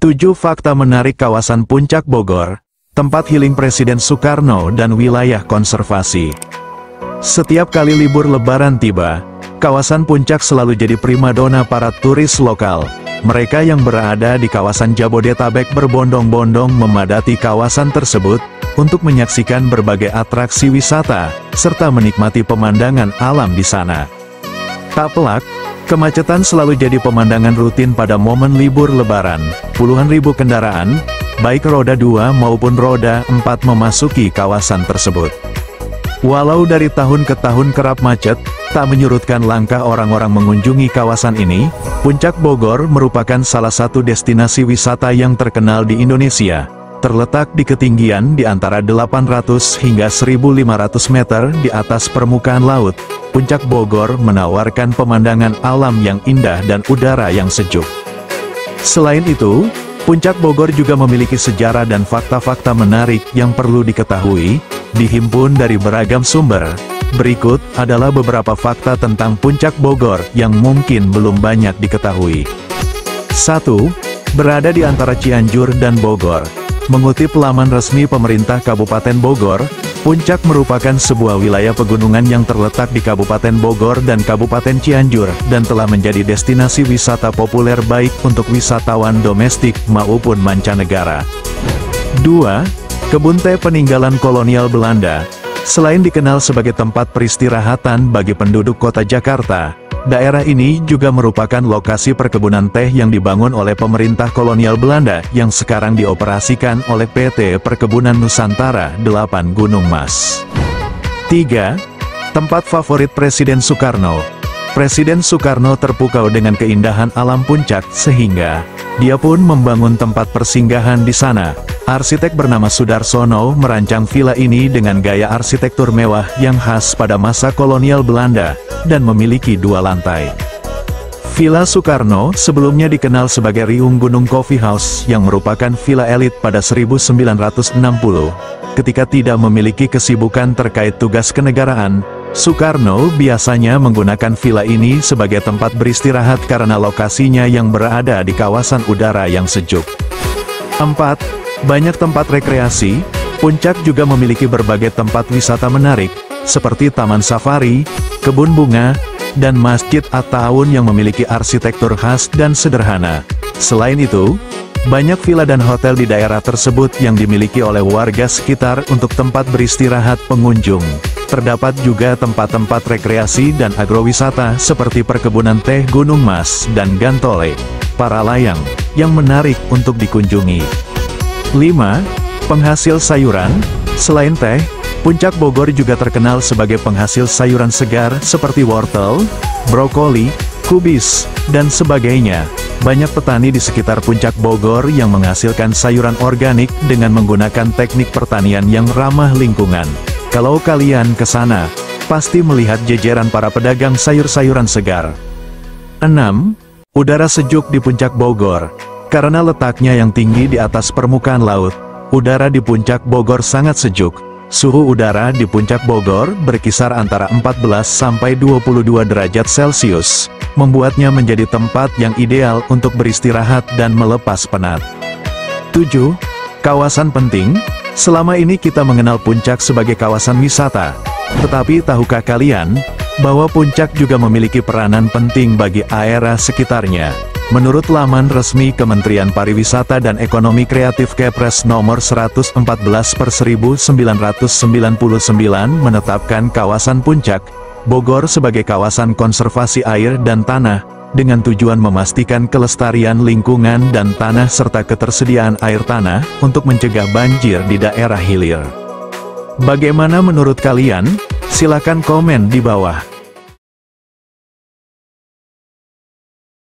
7 fakta menarik kawasan Puncak Bogor, tempat healing Presiden Soekarno dan wilayah konservasi. Setiap kali libur Lebaran tiba, kawasan Puncak selalu jadi primadona para turis lokal. Mereka yang berada di kawasan Jabodetabek berbondong-bondong memadati kawasan tersebut untuk menyaksikan berbagai atraksi wisata, serta menikmati pemandangan alam di sana. Tak pelak, kemacetan selalu jadi pemandangan rutin pada momen libur Lebaran. Puluhan ribu kendaraan, baik roda 2 maupun roda 4 memasuki kawasan tersebut. Walau dari tahun ke tahun kerap macet, tak menyurutkan langkah orang-orang mengunjungi kawasan ini. Puncak Bogor merupakan salah satu destinasi wisata yang terkenal di Indonesia. Terletak di ketinggian di antara 800 hingga 1.500 meter di atas permukaan laut, Puncak Bogor menawarkan pemandangan alam yang indah dan udara yang sejuk. Selain itu, Puncak Bogor juga memiliki sejarah dan fakta-fakta menarik yang perlu diketahui, dihimpun dari beragam sumber. Berikut adalah beberapa fakta tentang Puncak Bogor yang mungkin belum banyak diketahui. 1. Berada di antara Cianjur dan Bogor. Mengutip laman resmi pemerintah Kabupaten Bogor, Puncak merupakan sebuah wilayah pegunungan yang terletak di Kabupaten Bogor dan Kabupaten Cianjur, dan telah menjadi destinasi wisata populer baik untuk wisatawan domestik maupun mancanegara. 2. Kebun teh peninggalan kolonial Belanda. Selain dikenal sebagai tempat peristirahatan bagi penduduk kota Jakarta, daerah ini juga merupakan lokasi perkebunan teh yang dibangun oleh pemerintah kolonial Belanda yang sekarang dioperasikan oleh PT Perkebunan Nusantara 8 Gunung Mas. 3. Tempat favorit Presiden Soekarno. Presiden Soekarno terpukau dengan keindahan alam Puncak sehingga dia pun membangun tempat persinggahan di sana. Arsitek bernama Sudarsono merancang villa ini dengan gaya arsitektur mewah yang khas pada masa kolonial Belanda, dan memiliki 2 lantai. Villa Soekarno sebelumnya dikenal sebagai Riung Gunung Coffee House yang merupakan villa elit pada 1960. Ketika tidak memiliki kesibukan terkait tugas kenegaraan, Soekarno biasanya menggunakan villa ini sebagai tempat beristirahat karena lokasinya yang berada di kawasan udara yang sejuk. 4. Banyak tempat rekreasi. Puncak juga memiliki berbagai tempat wisata menarik, seperti taman safari, kebun bunga, dan Masjid At-Ta'awun yang memiliki arsitektur khas dan sederhana. Selain itu, banyak villa dan hotel di daerah tersebut yang dimiliki oleh warga sekitar untuk tempat beristirahat pengunjung. Terdapat juga tempat-tempat rekreasi dan agrowisata seperti perkebunan teh Gunung Mas dan Gantole, para layang, yang menarik untuk dikunjungi. 5. Penghasil sayuran. Selain teh, Puncak Bogor juga terkenal sebagai penghasil sayuran segar seperti wortel, brokoli, kubis, dan sebagainya. Banyak petani di sekitar Puncak Bogor yang menghasilkan sayuran organik dengan menggunakan teknik pertanian yang ramah lingkungan. Kalau kalian ke sana, pasti melihat jejeran para pedagang sayur-sayuran segar. 6. Udara sejuk di Puncak Bogor. Karena letaknya yang tinggi di atas permukaan laut, udara di Puncak Bogor sangat sejuk. Suhu udara di Puncak Bogor berkisar antara 14 sampai 22 derajat Celcius, membuatnya menjadi tempat yang ideal untuk beristirahat dan melepas penat. 7. Kawasan penting. Selama ini kita mengenal Puncak sebagai kawasan wisata. Tetapi tahukah kalian, bahwa Puncak juga memiliki peranan penting bagi area sekitarnya? Menurut laman resmi Kementerian Pariwisata dan Ekonomi Kreatif Kepres nomor 114/1999 menetapkan kawasan Puncak Bogor sebagai kawasan konservasi air dan tanah, dengan tujuan memastikan kelestarian lingkungan dan tanah serta ketersediaan air tanah untuk mencegah banjir di daerah hilir. Bagaimana menurut kalian? Silakan komen di bawah.